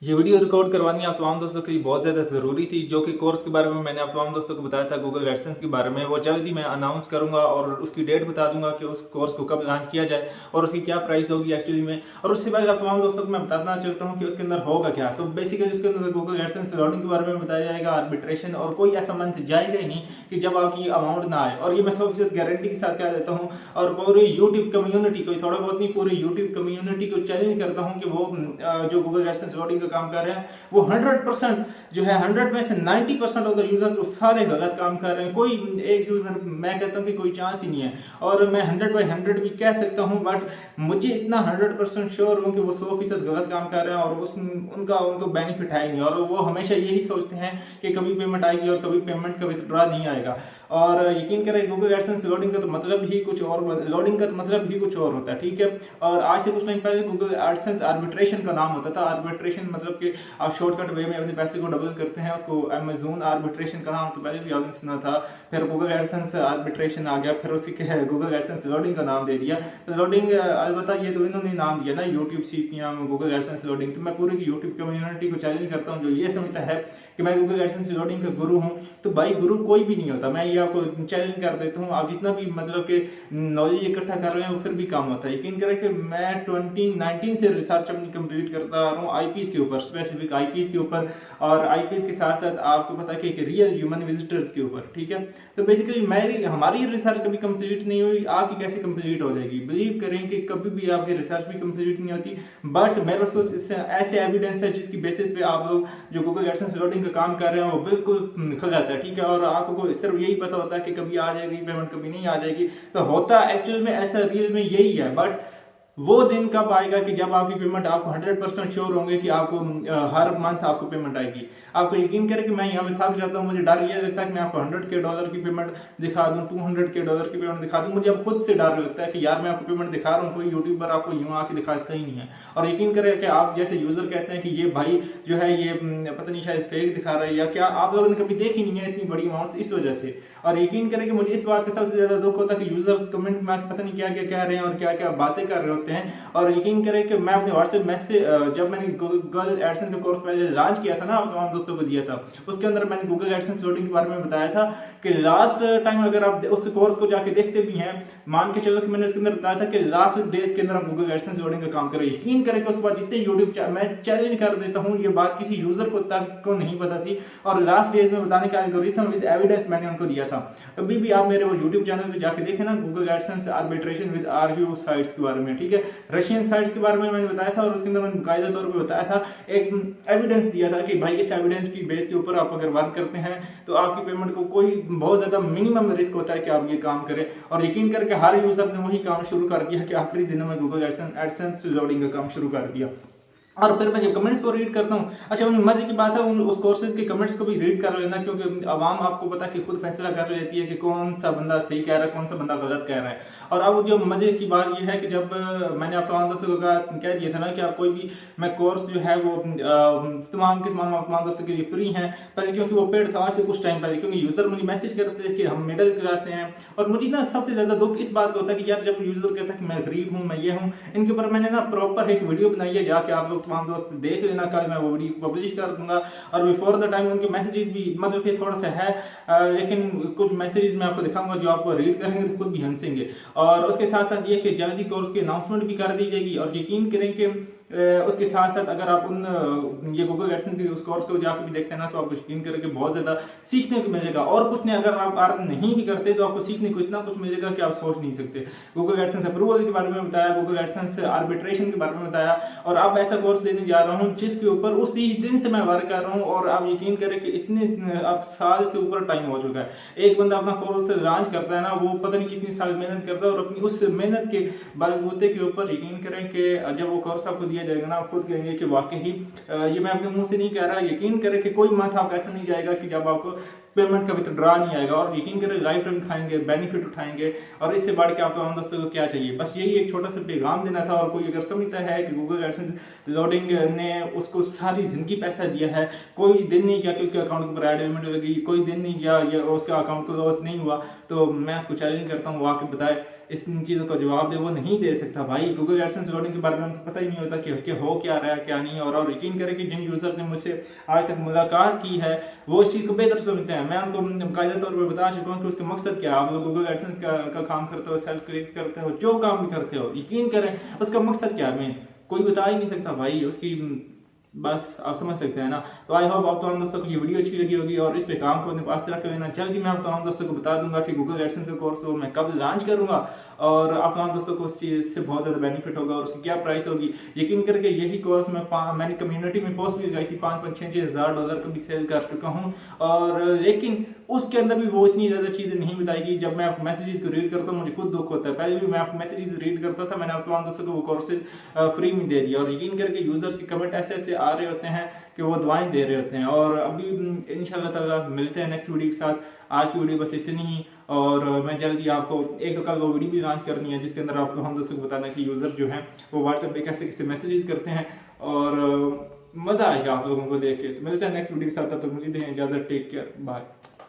ये video record करवानी आप तमाम दोस्तों के लिए बहुत ज़्यादा ज़रूरी थी, जो कि कोर्स के बारे में मैंने आप तमाम दोस्तों को बताया था गूगल एडसेंस के बारे में। वो जल्द ही मैं अनाउंस करूँगा और उसकी डेट बता दूँगा कि उस कोर्स को कब लॉन्च किया जाए और उसकी क्या प्राइस होगी एक्चुअली में। और उससे पहले आप तमाम दोस्तों को मैं बताना चाहता हूँ कि उसके अंदर होगा क्या। तो बेसिकली उसके अंदर गूगल एडसेंस लॉगिन के बारे में बताया जाएगा, आर्बिट्रेशन, और कोई ऐसा मंथ जाएगा ही नहीं कि जब आपकी अमाउंट ना आए। और ये मैं 100% गारंटी के साथ कह देता हूँ और पूरी यूट्यूब कम्युनिटी को, थोड़ा बहुत नहीं, पूरी यूट्यूब कम्युनिटी को चैलेंज करता हूँ कि वो जो गूगल एडसेंस लॉगिन का काम कर रहे हैं वो 100% जो है 100 में से 90% ऑफ द यूजर्स वो सारे गलत काम कर रहे हैं। कोई एक यूजर, मैं कहता हूं कि कोई चांस ही नहीं है। और मैं 100/100 भी कह सकता हूं, बट मुझे इतना 100% श्योर हूं कि वो 100% गलत काम कर रहे हैं और उनको बेनिफिट है ही नहीं। और वो हमेशा यही सोचते हैं कि कभी पेमेंट आएगी और कभी पेमेंट का विथड्रॉ नहीं आएगा। और यकीन करें, गूगल एडसेंस लोडिंग का तो मतलब ही कुछ और, लोडिंग का तो मतलब ही कुछ और होता है, ठीक है। और आज से कुछ टाइम पहले गूगल एडसेंस आर्बिट्रेशन का नाम होता था। आर्बिट्रेशन मतलब कि आप शॉर्टकट वे में अपने पैसे को डबल करते हैं, उसको अमेजोन आर्बिट्रेशन का नाम तो पहले भी आपने सुना था। फिर गूगल एडसेंस आर्बिट्रेशन आ गया, फिर उसी के गूगल एडसेंस लोडिंग का नाम दे दिया। तो लोडिंग अलबत्ता ये तो इन्होंने नाम दिया ना, YouTube CPM Google AdSense loading. तो मैं पूरी यूट्यूब कम्युनिटी को चैलेंज करता हूँ जो ये समझता है कि मैं गूगल एडसेंस लोडिंग का गुरु हूँ, तो भाई गुरु कोई भी नहीं होता। मैं ये आपको चैलेंज कर देता हूँ। आप जितना भी मतलब कि नॉलेज इकट्ठा कर रहे हैं वो फिर भी काम होता है। यकीन करें कि मैं 2019 से रिसर्च अपनी कंप्लीट करता आ रहा हूँ आईपीएस के ऊपर, स्पेसिफिक आईपीएस के ऊपर, और आईपीएस के साथ साथ आपको पता है कि रियल ह्यूमन विजिटर्स के ऊपर, ठीक है। तो बेसिकली हमारी रिसर्च कभी कंप्लीट नहीं हुई, आपकी कैसे कंप्लीट हो जाएगी। बिलीव करें कि कभी भी आपकी रिसर्च भी कंप्लीट नहीं होती, बट मेरे पास कुछ ऐसे एविडेंस है जिसकी बेसिस पे आप लोग जो गूगल एडसेंस लोडिंग का काम कर रहे हैं वो बिल्कुल खल जाता है, ठीक है। और आपको सिर्फ यही पता होता है कि कभी आ जाएगी पेमेंट, कभी नहीं आ जाएगी। तो होता एक्चुअल में ऐसा रियल में यही है, बट वो दिन कब आएगा कि जब आपकी पेमेंट, आपको 100% श्योर होंगे कि आपको हर मंथ आपको पेमेंट आएगी। आपको यकीन करें कि मैं यहाँ पे थक जाता हूँ, मुझे डर ये लगता है कि मैं आपको $100 की पेमेंट दिखा दूँ, $200 की पेमेंट दिखा दूँ। मुझे अब खुद से डर लगता है कि यार मैं आपको पेमेंट दिखा रहा हूँ, कोई यूट्यूबर आपको यूँ आके दिखाता ही नहीं है। और यकीन करें कि आप जैसे यूजर कहते हैं कि ये भाई जो है ये पता नहीं शायद फेक दिखा रहा है या क्या, आप लोगों ने कभी देखी नहीं है इतनी बड़ी अमाउंट इस वजह से। और यकीन करें कि मुझे इस बात का सबसे ज्यादा दुख होता है कि यूजर्स कमेंट में आके पता नहीं क्या क्या कह रहे हैं और क्या क्या बातें कर रहे होते हैं। और यकीन करें कि मैं अपने व्हाट्सएप मैसेज, जब मैंने गूगल एडसेंस का कोर्स पहले लॉन्च किया था ना, तमाम दोस्तों को दिया था, उसके अंदर मैंने गूगल एडसेंस लोडिंग के बारे में बताया था कि लास्ट टाइम अगर आप उस कोर्स को जाके देखते भी हैं, मान के चलो कि मैंने उसके अंदर बताया था कि लास्ट डेज के अंदर आप गूगल एडसेंस लोडिंग का काम करें। यकीन करें कि उस बार जितने यूट्यूब, मैं चैलेंज कर देता हूँ, ये बात किसी यूजर को तक को नहीं पता थी और लास्ट डेज में बताने का एल्गोरिथम विद एविडेंस मैंने उनको दिया था। अभी भी आप मेरे वो यूट्यूब चैनल पे जाके देखें ना, Google AdSense arbitration with RU sites के बारे में, ठीक है। रशियन साइट्स के बारे में मैंने बताया था और उसके अंदर मैंने कायदा तौर पे बताया था, एक एविडेंस दिया था कि भाई इस एविडेंस की बेस के ऊपर आप अगर वर्क करते हैं तो आपकी पेमेंट को कोई बहुत ज्यादा मिनिमम रिस्क होता है कि आप ये काम करें। और यकीन करके हर यूजर ने वही काम शुरू कर दिया कि आखिरी दिनों में गूगल एडसेंस लोडिंग का काम शुरू कर दिया। और फिर मैं जब कमेंट्स को रीड करता हूँ, अच्छा उन मजे की बात है उस कोर्सेज के कमेंट्स को भी रीड कर लेना, क्योंकि आवाम आपको पता कि खुद फैसला कर लेती है कि कौन सा बंदा सही कह रहा है, कौन सा बंदा गलत कह रहा है। और अब जो मजे की बात यह है कि जब मैंने आप तमाम दोस्तों को कह दिया था ना कि आप कोई भी, मैं कोर्स जो है वो तमाम दोस्तों के लिए फ्री है पहले, क्योंकि वो पेड था आज से कुछ टाइम पहले, क्योंकि यूजर मुझे मैसेज करते थे कि हम मिडिल क्लास से हैं। और मुझे ना सबसे ज्यादा दुख इस बात का होता है कि यार जब यूजर कहता है कि मैं गरीब हूँ, मैं ये हूँ, इनके ऊपर मैंने ना प्रॉपर एक वीडियो बनाई है, जाके आप लोग तमाम दोस्त देख लेना, कल मैं वो वीडियो पब्लिश कर दूंगा। और बिफोर द टाइम उनके मैसेजेस भी मतलब कि थोड़ा सा है, लेकिन कुछ मैसेजेस मैं आपको दिखाऊंगा जो आपको रीड करेंगे तो खुद भी हंसेंगे। और उसके साथ साथ ये कि जल्दी कोर्स की अनाउंसमेंट भी कर दी जाएगी। और यकीन करें कि उसके साथ साथ अगर आप ये गूगल एडसेंस के उस कोर्स को जाकर भी देखते हैं ना, तो आपको यकीन करें कि बहुत ज़्यादा सीखने को मिलेगा। और कुछ नहीं, अगर आप अर्न नहीं भी करते तो आपको सीखने को इतना कुछ मिलेगा कि आप सोच नहीं सकते। गूगल एडसेंस अप्रूवल के बारे में बताया, गूगल एडसेंस आर्बिट्रेशन के बारे में बताया, और अब ऐसा कोर्स देने जा रहा हूँ जिसके ऊपर उसी दिन से मैं वर्क कर रहा हूँ। और आप यकीन करें कि इतने अब साल से ऊपर टाइम हो चुका है। एक बंदा अपना कोर्स लॉन्च करता है ना, वो पता नहीं कितनी साल मेहनत करता है, और अपनी उस मेहनत के बलबूते के ऊपर यकीन करें कि जब वो कोर्स आपको दिया जाएगा ना, आप खुद कहेंगे कि वाकई ही, ये मैं अपने मुंह से नहीं कह रहा, यकीन करें कि कोई मंथ आपका ऐसा नहीं जाएगा कि जब आपको पेमेंट का विथड्रॉ नहीं आएगा। और यकीन करें लाइफ टाइम खाएंगे, बेनिफिट उठाएंगे। और इससे बढ़ के आपको दोस्तों को क्या चाहिए, बस यही एक छोटा सा पैगाम देना था। और कोई अगर समझता है कि गूगल एडसेंस लोडिंग ने उसको सारी जिंदगी पैसा दिया है, कोई दिन नहीं किया कि उसके अकाउंट पर एड पेमेंट लगी, कोई दिन नहीं किया या उसका अकाउंट को लॉस नहीं हुआ, तो मैं उसको चैलेंज करता हूँ वो आके बताए इस चीज़ों का जवाब दे, वो नहीं दे सकता भाई। गूगल एडसेंस लोडिंग के बारे में उनको पता ही नहीं होता कि हो क्या रहा है क्या नहीं। और यकीन करें कि जिन यूज़र्स ने मुझसे आज तक मुलाकात की है वो इस चीज़ को बेहतर समझते हैं। मैं उनको कायदे तौर पर बता चुका हूँ कि उसका मकसद क्या है। आप लोग गूगल एडसेंस का काम करते हो, सेल्फ क्लिक्स करते हो, जो काम भी करते हो, यकीन करें उसका मकसद क्या है कोई बता ही नहीं सकता भाई उसकी। बस आप समझ सकते हैं ना। तो आई होप आप तमाम दोस्तों को ये वीडियो अच्छी लगी होगी और इस पे काम को अपने पास रखे हुए ना। जल्दी मैं आप तमाम दोस्तों को बता दूंगा कि गूगल एडसेंस का कोर्स वो मैं कब लॉन्च करूंगा और आप तमाम दोस्तों को उस चीज़ से बहुत ज़्यादा बेनिफिट होगा और उसकी क्या प्राइस होगी। यकीन करके यही कोर्स मैंने कम्युनिटी में पोस्ट भी लगाई थी, 5-6 हज़ार डॉलर का भी सेल कर चुका हूँ। और लेकिन उसके अंदर भी वो इतनी ज़्यादा चीज़ें नहीं बताएगी। जब मैं आपको मैसेजेस को रीड करता हूँ मुझे खुद दुख होता है। पहले भी मैं आपको मैसेजेस रीड करता था, मैंने आप तमाम दोस्तों को वो कोर्सेज फ्री में दे दिया। और यकीन करके यूज़र्स के कमेंट ऐसे ऐसे आ रहे होते हैं कि वो दुआएं दे रहे होते हैं। और अभी इंशाल्लाह ताला मिलते हैं नेक्स्ट वीडियो के साथ। आज की वीडियो बस इतनी ही और मैं जल्दी आपको एक तो कल वो वीडियो भी लॉन्च करनी है जिसके अंदर आपको हम दोस्तों को बताना कि यूज़र जो हैं वो व्हाट्सएप पे कैसे कैसे मैसेजेस करते हैं और मज़ा आएगा आप लोगों को देख के। तो मिलते हैं नेक्स्ट वीडियो के साथ, तब तक मुझे दें इजाज़त। Take care, bye.